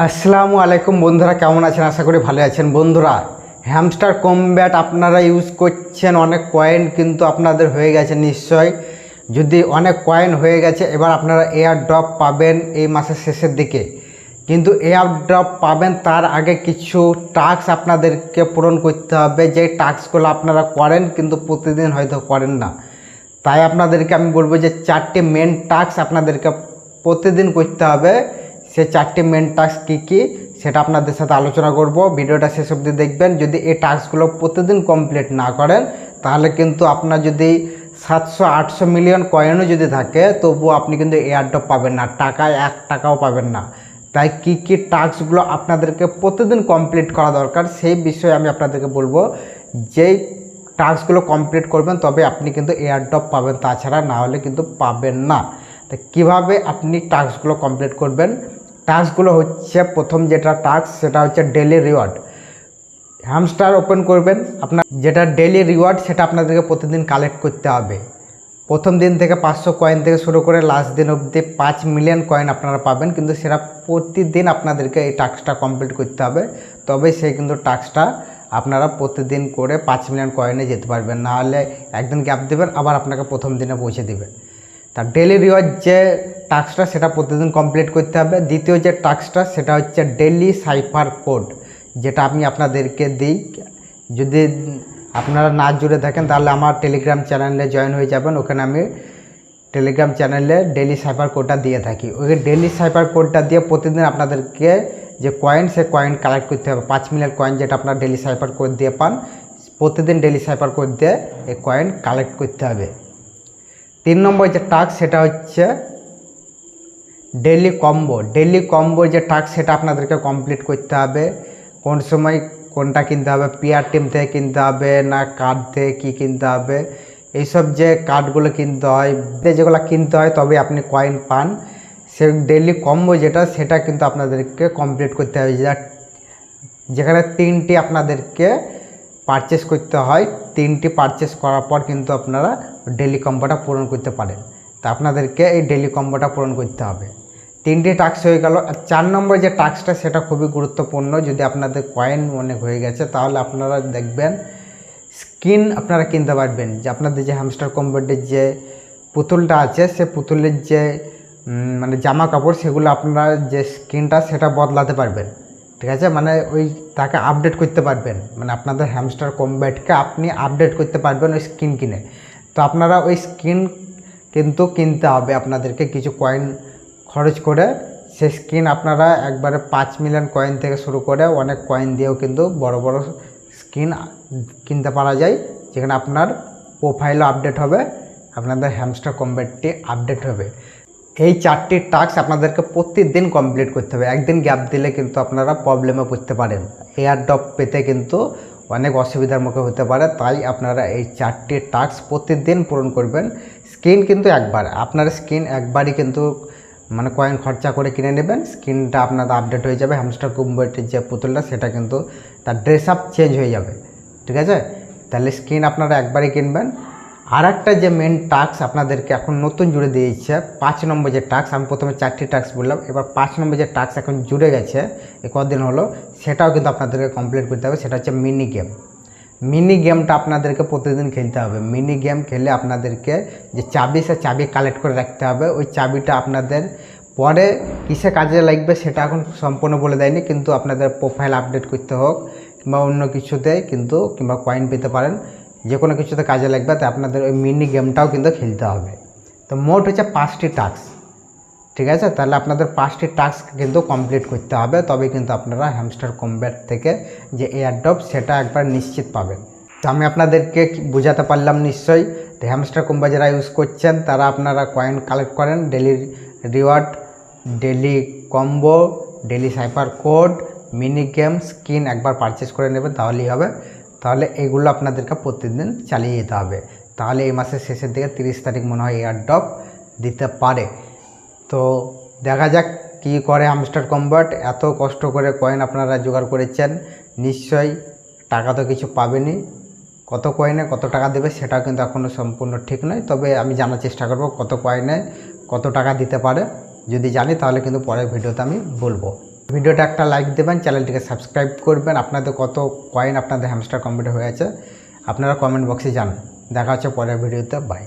আসসালামু আলাইকুম বন্ধুরা, কেমন আছেন? আশা করি ভালো আছেন। বন্ধুরা, হ্যামস্টার কমব্যাট আপনারা ইউজ করছেন, অনেক কয়েন কিন্তু আপনাদের হয়ে গেছে নিশ্চয়। যদি অনেক কয়েন হয়ে গেছে, এবার আপনারা এয়ার ড্রপ পাবেন এই মাসের শেষের দিকে। কিন্তু এয়ার ড্রপ পাবেন তার আগে কিছু টাস্ক আপনাদেরকে পূরণ করতে হবে, যে টাস্কগুলো আপনারা করেন কিন্তু প্রতিদিন হয়তো করেন না। তাই আপনাদেরকে আমি বলবো যে 4টি মেন টাস্ক আপনাদেরকে প্রতিদিন করতে হবে। সে 4টি মেন টাস্ক কী কী সেটা আপনাদের সাথে আলোচনা করব। ভিডিওটা শেষ অবধি দেখবেন। যদি এই টাস্কগুলো প্রতিদিন কমপ্লিট না করেন, তাহলে কিন্তু আপনার যদি 700-800 মিলিয়ন কয়েনও যদি থাকে, তবুও আপনি কিন্তু এয়ারড্রপ পাবেন না, টাকায় 1 টাকাও পাবেন না। তাই কী কী টাস্কগুলো আপনাদেরকে প্রতিদিন কমপ্লিট করা দরকার, সেই বিষয়ে আমি আপনাদেরকে বলবো। যেই টাস্কগুলো কমপ্লিট করবেন তবে আপনি কিন্তু এয়ারড্রপ পাবেন, তাছাড়া না হলে কিন্তু পাবেন না। তো কীভাবে আপনি টাস্কগুলো কমপ্লিট করবেন? টাস্কগুলো হচ্ছে, প্রথম যেটা টাস্ক সেটা হচ্ছে ডেলি রিওয়ার্ড। হ্যামস্টার ওপেন করবেন, আপনার যেটা ডেলি রিওয়ার্ড সেটা আপনাদেরকে প্রতিদিন কালেক্ট করতে হবে। প্রথম দিন থেকে 500 কয়েন থেকে শুরু করে লাস্ট দিন অবধি 5 মিলিয়ন কয়েন আপনারা পাবেন, কিন্তু সেটা প্রতিদিন আপনাদেরকে এই টাস্কটা কমপ্লিট করতে হবে। তবে সেই কিন্তু টাস্কটা আপনারা প্রতিদিন করে 5 মিলিয়ন কয়েনে যেতে পারবেন। না হলে একদিন গ্যাপ দেবেন, আবার আপনাকে প্রথম দিনে পৌঁছে দেবে। তার ডেলি রিওয়ার্ড যে টাস্কটা সেটা প্রতিদিন কমপ্লিট করতে হবে। দ্বিতীয় যে টাস্কটা সেটা হচ্ছে ডেলি সাইফার কোড, যেটা আমি আপনাদেরকে দিই। যদি আপনারা না জুড়ে থাকেন তাহলে আমার টেলিগ্রাম চ্যানেলে জয়েন হয়ে যাবেন। ওখানে আমি টেলিগ্রাম চ্যানেলে ডেলি সাইফার কোডটা দিয়ে থাকি। ওই ডেলি সাইফার কোডটা দিয়ে প্রতিদিন আপনাদেরকে যে কয়েন, সে কয়েন কালেক্ট করতে হবে। 5 মিলিয়ন কয়েন যেটা আপনার ডেলি সাইফার কোড দিয়ে পান, প্রতিদিন ডেলি সাইফার কোড দিয়ে এই কয়েন কালেক্ট করতে হবে। 3 নম্বর যে টাস্ক সেটা হচ্ছে ডেলি কম্বো। ডেলি কম্বো যে টাস্ক সেটা আপনাদেরকে কমপ্লিট করতে হবে। কোন সময় কোনটা কিনতে হবে, পিআর টিম থেকে কিনতে হবে না কার্ড থেকে কী কিনতে হবে, এইসব যে কার্ডগুলো কিনতে হয়, যেগুলো কিনতে হয় তবে আপনি কয়েন পান, সে ডেলি কম্বো যেটা সেটা কিন্তু আপনাদেরকে কমপ্লিট করতে হবে। যেখানে 3টি আপনাদেরকে পারচেস করতে হয়, 3টি পারচেস করার পর কিন্তু আপনারা ডেলি কম্বোটা পূরণ করতে পারেন। তা আপনাদেরকে এই ডেলি কম্বোটা পূরণ করতে হবে। 3টি টাস্ক হয়ে গেল। আর 4 নম্বর যে টাস্কটা সেটা খুবই গুরুত্বপূর্ণ। যদি আপনাদের কয়েন অনেক হয়ে গেছে তাহলে আপনারা দেখবেন স্কিন আপনারা কিনতে পারবেন। যে আপনাদের যে হ্যামস্টার কম্বোটের যে পুতুলটা আছে, সে পুতুলের যে মানে জামা কাপড়, সেগুলো আপনারা যে স্কিনটা সেটা বদলাতে পারবেন। ঠিক আছে, মানে ওই তাকে আপডেট করতে পারবেন, মানে আপনাদের হ্যামস্টার কম্ব্যাটকে আপনি আপডেট করতে পারবেন ওই স্কিন কিনে। তো আপনারা ওই স্কিন কিন্তু কিনতে হবে আপনাদেরকে কিছু কয়েন খরচ করে। সেই স্কিন আপনারা একবারে 5 মিলিয়ন কয়েন থেকে শুরু করে অনেক কয়েন দিয়েও কিন্তু বড় বড় স্কিন কিনতে পারা যায়, যেখানে আপনার প্রোফাইলও আপডেট হবে, আপনাদের হ্যামস্টার কম্ব্যাটটি আপডেট হবে। এই 4টি টাস্ক আপনাদেরকে প্রতিদিন কমপ্লিট করতে হবে। একদিন গ্যাপ দিলে কিন্তু আপনারা প্রবলেমে পড়তে পারেন, এয়ার ড্রপ পেতে কিন্তু অনেক অসুবিধার মুখে হতে পারে। তাই আপনারা এই 4টি টাস্ক প্রতিদিন পূরণ করবেন। স্কিন কিন্তু একবার, আপনার স্কিন একবারই কিন্তু মানে কয়েন খরচা করে কিনে নেবেন, স্কিনটা আপনাদের আপডেট হয়ে যাবে। হ্যামস্টার কম্ব্যাটের যে পুতুলটা সেটা কিন্তু তার ড্রেস আপ চেঞ্জ হয়ে যাবে। ঠিক আছে, তাহলে স্কিন আপনারা একবারই কিনবেন। আর একটা যে মেন টাস্ক আপনাদেরকে এখন নতুন জুড়ে দিয়েছে, 5 নম্বর যে টাস্ক, আমি প্রথমে 4টি টাস্ক বললাম, এবার 5 নম্বর যে টাস্ক এখন জুড়ে গেছে এ কদিন হলো, সেটাও কিন্তু আপনাদেরকে কমপ্লিট করতে হবে। সেটা হচ্ছে মিনি গেম। মিনি গেমটা আপনাদেরকে প্রতিদিন খেলতে হবে। মিনি গেম খেলে আপনাদেরকে যে চাবি, সে চাবি কালেক্ট করে রাখতে হবে। ওই চাবিটা আপনাদের পরে কিসে কাজে লাগবে সেটা এখন সম্পূর্ণ বলে দেয়নি, কিন্তু আপনাদের প্রোফাইল আপডেট করতে হোক কিংবা অন্য কিছুতে কিন্তু, কিংবা কয়েন পেতে পারেন, যে কোনো কিছুতে কাজে লাগবে। তাই আপনাদের ওই মিনি গেমটাও কিন্তু খেলতে হবে। তো মোট হচ্ছে 5টি টাস্ক। ঠিক আছে, তাহলে আপনাদের 5টি টাস্ক কিন্তু কমপ্লিট করতে হবে, তবে কিন্তু আপনারা হ্যামস্টার কম্ব্যাট থেকে যে এয়ারড্রপ সেটা একবার নিশ্চিত পাবেন। তো আমি আপনাদেরকে বোঝাতে পারলাম নিশ্চয়ই। তো হ্যামস্টার কম্ব্যাট যারা ইউজ করছেন তারা আপনারা কয়েন কালেক্ট করেন, daily reward, daily combo, daily cipher code, mini game, skin একবার পারচেস করে নেবেন, তাহলেই হবে। তাহলে এগুলো আপনাদেরকে প্রতিদিন চালিয়ে যেতে হবে। তাহলে এই মাসের শেষের দিকে 30 তারিখ মনে হয় এয়ারড্রপ দিতে পারে। তো দেখা যাক কি করে হ্যামস্টার কম্ব্যাট। এত কষ্ট করে কয়েন আপনারা জোগাড় করেছেন, নিশ্চয়ই টাকা তো কিছু পাবেনই। কত কয়েনে কত টাকা দেবে সেটাও কিন্তু এখনও সম্পূর্ণ ঠিক নয়, তবে আমি জানার চেষ্টা করব কত কয়েনে কত টাকা দিতে পারে। যদি জানি তাহলে কিন্তু পরের ভিডিওতে আমি বলবো। ভিডিওটা একটা লাইক দেবেন, চ্যানেলটিকে সাবস্ক্রাইব করবেন। আপনাদের কত কয়েন আপনাদের হ্যামস্টার কমপ্লিট হয়েছে আপনারা কমেন্ট বক্সে জানান। দেখা হচ্ছে পরের ভিডিওতে। বাই।